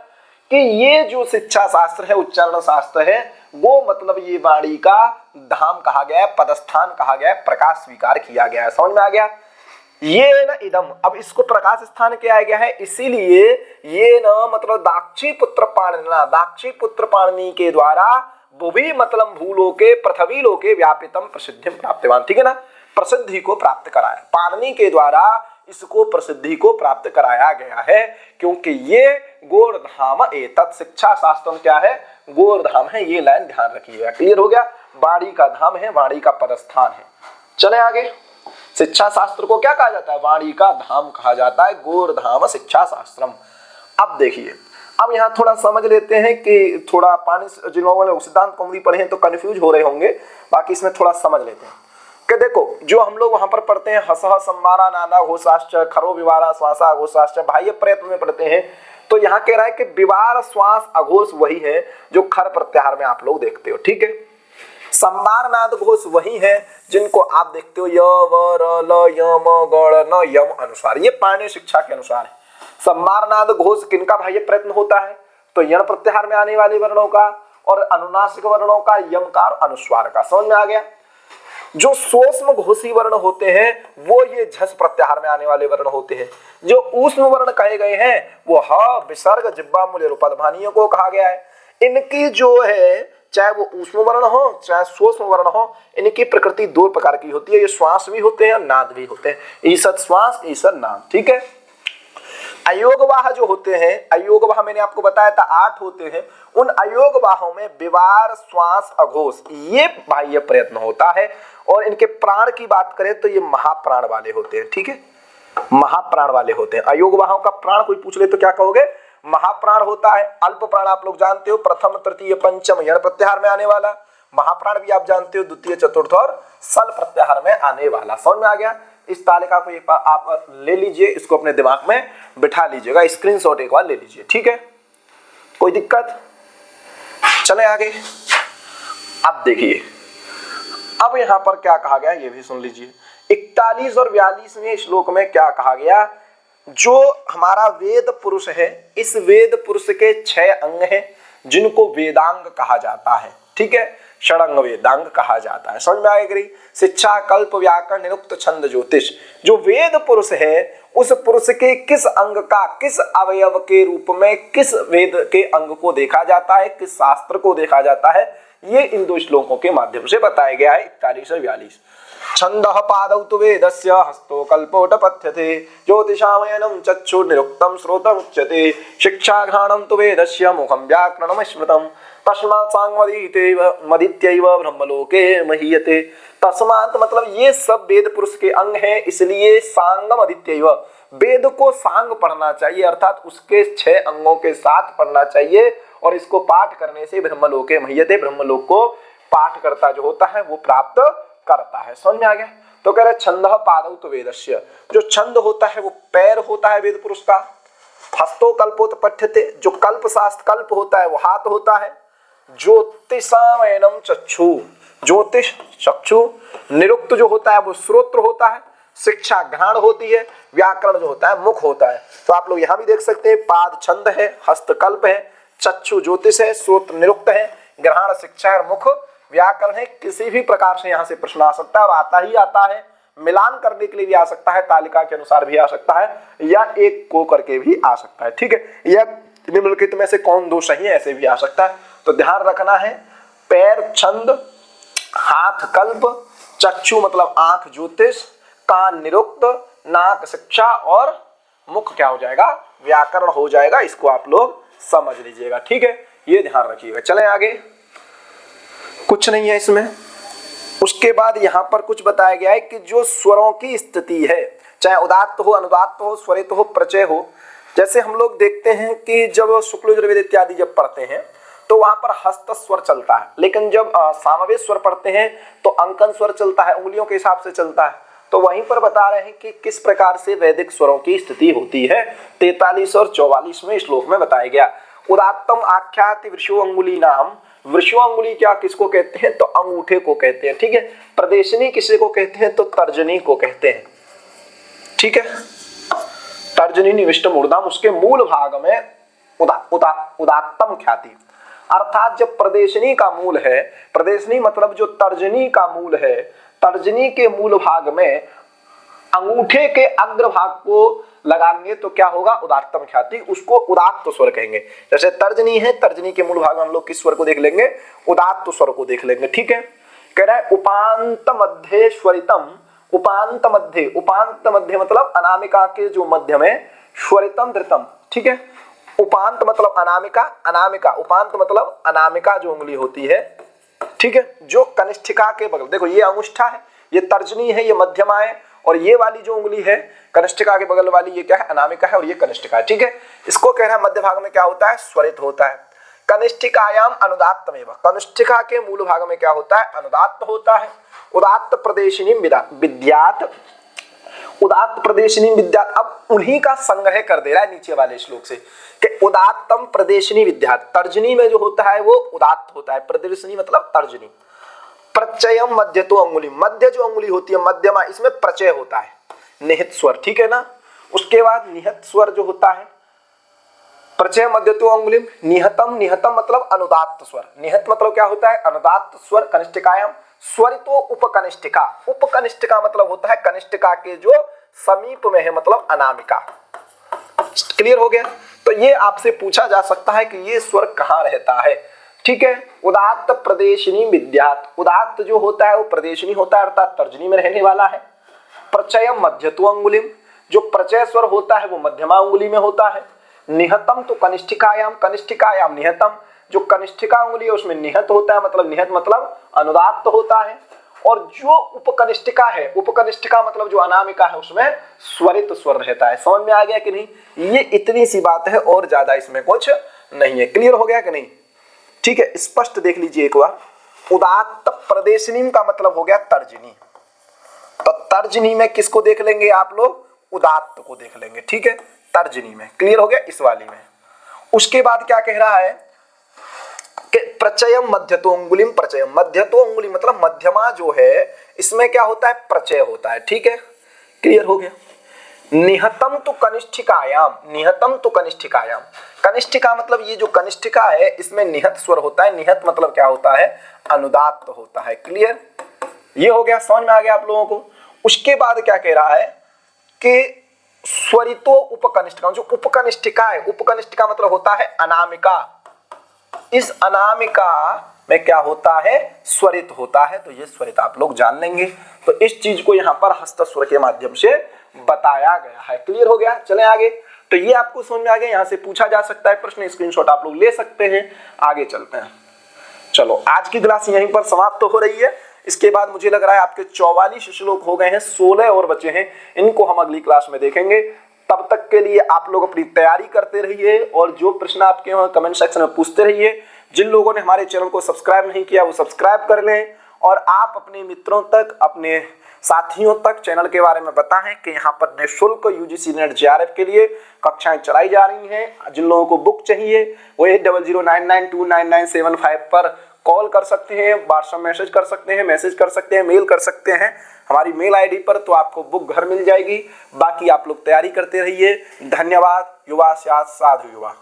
कि ये जो शिक्षा शास्त्र है, उच्चारण शास्त्र है, वो मतलब ये वाणी का धाम कहा गया है, पदस्थान कहा गया है, प्रकाश स्वीकार किया गया है। समझ में आ गया? ये न इदम, अब इसको प्रकाश स्थान किया गया है, इसीलिए ये न मतलब दाक्षी पुत्र पाणिना, दाक्षी पुत्र पाणिनि के द्वारा भुवि मतलब भूलोके पृथ्वी लोके व्यापितम प्रसिद्धि प्राप्तवान। ठीक है ना, प्रसिद्धि को प्राप्त कराया, पाणिनि के द्वारा इसको प्रसिद्धि को प्राप्त कराया गया है। क्योंकि ये गोर्धाम एतत्, शिक्षा शास्त्र में क्या है? गोर्धाम है। ये लाइन ध्यान रखिएगा। क्लियर हो गया? वाणी का धाम है, वाणी का पदस्थान है। चले आगे। शिक्षा शास्त्र को क्या कहा जाता है? वाणी का धाम कहा जाता है, गोर्धाम शिक्षा शास्त्रम। अब देखिए, अब यहाँ थोड़ा समझ लेते हैं कि थोड़ा पाणिनि, जिन लोगों ने सिद्धांत कौमुदी पढ़े हैं तो कंफ्यूज हो रहे होंगे, बाकी इसमें थोड़ा समझ लेते हैं कि देखो जो हम लोग वहां पर पढ़ते हैं हसः संवारा नादा घोषाश्च खरो विवारा श्वासा घोषाश्च, बाह्य प्रयत्न में पढ़ते हैं, तो यहाँ कह रहा है कि विवार श्वास अघोष वही है जो खर प्रत्याहार में आप लोग देखते हो। ठीक है, संवार नाद घोष वही है जिनको आप देखते हो य व र ल य म ग न यम अनुसार, ये पाणिनि शिक्षा के अनुसार है। संवार नाद घोष किनका बाह्य प्रयत्न होता है? तो यण प्रत्याहार में आने वाले वर्णों का और अनुनासिक वर्णों का यमकार अनुस्वार का। समझ में आ गया। जो सूक्ष्म घोषी वर्ण होते हैं वो ये झस प्रत्याहार में आने वाले वर्ण होते हैं। जो ऊष्म वर्ण कहे गए हैं वो ह विसर्ग जिह्वा मूल्य रूपध्मानियों को कहा गया है। इनकी जो है चाहे वो ऊष्म वर्ण हो चाहे सूक्ष्म वर्ण हो, इनकी प्रकृति दो प्रकार की होती है। ये श्वास भी होते हैं और नाद भी होते हैं। ईसद श्वास ईसद नाद। ठीक है। अयोगवाह जो होते हैं, अयोगवाह मैंने आपको बताया था 8 होते हैं। उन अयोगवाहों में विवार श्वास अघोष ये बाह्य प्रयत्न होता है। और इनके प्राण की बात करें तो ये महाप्राण वाले होते हैं। ठीक है, महाप्राण वाले होते हैं। अयोगवाहों का प्राण कोई पूछ ले तो क्या कहोगे? महाप्राण होता है। अल्प प्राण आप लोग जानते हो, प्रथम तृतीय पंचम यण प्रत्याहार में आने वाला। महाप्राण भी आप जानते हो, द्वितीय चतुर्थ और सल प्रत्याहार में आने वाला। समझ में आ गया। इस तालिका को एक बार आप ले लीजिए, इसको अपने दिमाग में बिठा लीजिएगा, स्क्रीनशॉट एक बार ले लीजिए। ठीक है, कोई दिक्कत? चले आगे। अब देखिए, अब यहां पर क्या कहा गया ये भी सुन लीजिए। 41 और 42वें श्लोक में क्या कहा गया? जो हमारा वेद पुरुष है, इस वेद पुरुष के 6 अंग हैं जिनको वेदांग कहा जाता है। ठीक है, षडंग वेदांग कहा जाता है। समझ में आएगी? शिक्षा कल्प व्याकरण निरुक्त छंद ज्योतिष। जो वेद पुरुष है उस पुरुष के किस अंग का किस अवयव के रूप में किस वेद के अंग को देखा जाता है, किस शास्त्र को देखा जाता है, ये इन 2 श्लोकों के माध्यम से बताया गया है। 41 और 42। छंदः पादौ तु वेदस्य हस्तो कल्पोट पथ्यते ज्योतिषामयनं चक्षुर्निरुक्तं श्रोत्रम् उच्यते शिक्षाघ्राणं तु वेदस्य मुखं व्याकरणं स्मृतं तस्मात् सांगमदित्यैव मदित्यैव ब्रह्मलोके महीयते। तस्मात् मतलब ये सब वेद पुरुष के अंग हैं, इसलिए सांगम अदित्यैव वेद को सांग पढ़ना चाहिए, अर्थात उसके 6 अंगों के साथ पढ़ना चाहिए। और इसको पाठ करने से ब्रह्मलोके महीयते, ब्रह्मलोक को पाठ करता जो होता है वो प्राप्त करता है। समझ में आ गया। तो कह रहे छंदः पादौ तु वेदस्य, जो छंद होता है वो पैर होता है वेद पुरुष का। हस्तो कल्पोत पठ्यते, जो कल्प शास्त्र कल्प होता है वो हाथ होता है। ज्योतिषामयनं चक्षु, ज्योतिष चक्षु। निरुक्त जो होता है वो श्रोत्र होता है। शिक्षा घ्राण होती है। व्याकरण जो होता है मुख होता है। तो आप लोग यहाँ भी देख सकते हैं, पाद छंद है, हस्त कल्प है, चक्षु ज्योतिष है, श्रोत्र निरुक्त है, ग्रहण शिक्षा और मुख व्याकरण है। किसी भी प्रकार से यहाँ से प्रश्न आ सकता है और आता ही आता है। मिलान करने के लिए भी आ सकता है, तालिका के अनुसार भी आ सकता है, या एक को करके भी आ सकता है। ठीक है, या निम्नलिखित में से कौन 2 सही है ऐसे भी आ सकता है। तो ध्यान रखना है, पैर छंद, हाथ कल्प, चक्षु मतलब आंख ज्योतिष, कान निरुक्त, नाक शिक्षा और मुख क्या हो जाएगा? व्याकरण हो जाएगा। इसको आप लोग समझ लीजिएगा। ठीक है, ये ध्यान रखिएगा। चलें आगे। कुछ नहीं है इसमें। उसके बाद यहां पर कुछ बताया गया है कि जो स्वरों की स्थिति है, चाहे उदात्त हो, अनुदात्त हो, स्वरित हो, प्रचय हो। जैसे हम लोग देखते हैं कि जब शुक्ल यजुर्वेद इत्यादि जब पढ़ते हैं तो वहां पर हस्त स्वर चलता है, लेकिन जब सामवेद स्वर पढ़ते हैं तो अंकन स्वर चलता है, उंगलियों के हिसाब से चलता है। तो वहीं पर बता रहे हैं कि किस प्रकार से वैदिक स्वरों की स्थिति होती है। 43 और 44वें श्लोक में बताया गया। उदात्तम आख्याति वृषो अंगुली नाम। वृषो अंगुली क्या किसको कहते हैं? तो अंगूठे को कहते हैं। ठीक है। प्रदेशनी किसे को कहते हैं? तो तर्जनी को कहते हैं। ठीक है, तर्जनी निविष्ट मूर्धाम, उसके मूल भाग में उदात्तम ख्याति, अर्थात जब प्रदेशनी का मूल है, प्रदेशनी मतलब जो तर्जनी का मूल है, तर्जनी के मूल भाग में अंगूठे के अग्र भाग को लगाएंगे तो क्या होगा? उदात्तम ख्याति, उसको उदात्त स्वर कहेंगे। जैसे तर्जनी है, तर्जनी के मूल भाग में हम लोग किस स्वर को देख लेंगे? उदात्त स्वर को देख लेंगे। ठीक है, कह रहा है उपांत मध्य स्वरितम। उपांत मध्य, उपांत मध्य मतलब अनामिका के जो मध्य में, स्वरितम धृतम। ठीक है, उपांत मतलब अनामिका, अनामिका उपांत मतलब अनामिका जो उंगली होती है। ठीक है, जो कनिष्ठिका के बगल, देखो ये अंगुष्ठा है, ये तर्जनी है, ये मध्यमा है, और ये वाली जो उंगली है कनिष्ठिका के बगल वाली, ये क्या है? अनामिका है, और ये कनिष्ठिका है। ठीक है, इसको कह रहा है मध्य भाग में क्या होता है? स्वरित होता है। कनिष्ठिकायाम अनुदात्तमेव, कनिष्ठिका के मूल भाग में क्या होता है? अनुदात्त होता है। उदात्त प्रदेशिनी विद्यात, उदात्त प्रदेशिनी विद्यात। अब उन्हीं का संग्रह कर दे रहा है नीचे वाले श्लोक से कि उदात्तम प्रदेशिनी विद्यात। तर्जनी में जो होता है वो उदात्त होता है, प्रदेशिनी मतलब तर्जनी। प्रचयम मध्य तो अंगुली, मध्य जो अंगुली होती है मध्यमा, इसमें प्रचय होता है, निहित स्वर। ठीक है ना। उसके बाद निहित स्वर जो होता है प्रचय मध्यतो अंगुलिम। निहतम, निहतम मतलब अनुदात्त स्वर। निहत मतलब क्या होता है? अनुदात्त स्वर कनिष्ठिकायाम। स्वरितो उपकनिष्ठिका। उपकनिष्ठिका मतलब होता है कनिष्ठिका के जो समीप में है, मतलब अनामिका। क्लियर हो गया? तो ये आपसे पूछा जा सकता है कि ये स्वर कहाँ रहता है। ठीक है, उदात्त प्रदेशिनी विद्यात। उदात्त जो होता है वो प्रदेशिनी होता है, अर्थात तर्जनी में रहने वाला है। प्रचय मध्यतो अंगुलिम, जो प्रचय स्वर होता है वो मध्यमा अंगुली में होता है। निहतम तो कनिष्ठिकायाम, कनिष्ठिकायाम निहतम, जो कनिष्ठिका अंगुली है उसमें निहत होता है, मतलब निहत मतलब अनुदात्त होता है। और जो उपकनिष्ठिका है, उपकनिष्ठिका मतलब जो अनामिका है, उसमें स्वरित स्वर रहता है। समझ में आ गया कि नहीं? ये इतनी सी बात है और ज्यादा इसमें कुछ नहीं है। क्लियर हो गया कि नहीं? ठीक है, स्पष्ट देख लीजिए एक बार। उदात्त प्रदेशिनी का मतलब हो गया तर्जनी। तो तर्जनी में किसको देख लेंगे आप लोग? उदात्त को देख लेंगे। ठीक है, तर्जनी में। क्लियर हो गया? इस वाली में। उसके बाद क्या कह रहा है कि प्रचयम मध्यतो अंगुलिम। प्रचयम मध्यतो अंगुली मतलब मध्यमा जो है, इसमें क्या होता है? प्रचय होता है। ठीक है, क्लियर हो गया? निहतम तो कनिष्ठिकायाम, निहतम तो कनिष्ठिकायाम। कनिष्ठिका मतलब ये जो कनिष्ठिका है इसमें निहत स्वर होता है। निहत मतलब क्या होता है? अनुदात्त होता है। क्लियर? ये हो गया, समझ में आ गया आप लोगों को? उसके बाद क्या कह रहा है कि स्वरितो उपकनिष्ठिका। जो उपकनिष्ठिका है, उपकनिष्ठिका मतलब होता है अनामिका। इस अनामिका में क्या होता है? स्वरित होता है। तो ये स्वरित आप लोग जान लेंगे। तो इस चीज को यहाँ पर हस्त स्वर के माध्यम से बताया गया है। क्लियर हो गया? चले आगे। तो ये आपको समझ में आ गया। यहाँ से पूछा जा सकता है प्रश्न, स्क्रीनशॉट आप लोग ले सकते हैं। आगे चलते हैं। चलो, आज की क्लास यहीं पर समाप्त हो रही है। इसके बाद मुझे लग रहा है आपके 44 श्लोक हो गए हैं, 16 और बचे हैं। इनको हम अगली क्लास में देखेंगे। तब तक के लिए आप लोग अपनी तैयारी करते रहिए और जो प्रश्न आपके वहाँ कमेंट सेक्शन में पूछते रहिए। जिन लोगों ने हमारे चैनल को सब्सक्राइब नहीं किया वो सब्सक्राइब कर लें और आप अपने मित्रों तक, अपने साथियों तक चैनल के बारे में बताएं कि यहाँ पर निःशुल्क यूजीसी नेट जेआरएफ के लिए कक्षाएं चलाई जा रही हैं। जिन लोगों को बुक चाहिए वो 8009929975 पर कॉल कर सकते हैं, व्हाट्सएप मैसेज कर सकते हैं, मैसेज कर सकते हैं, मेल कर सकते हैं हमारी मेल आईडी पर। तो आपको बुक घर मिल जाएगी। बाकी आप लोग तैयारी करते रहिए। धन्यवाद। युवा साधु युवा।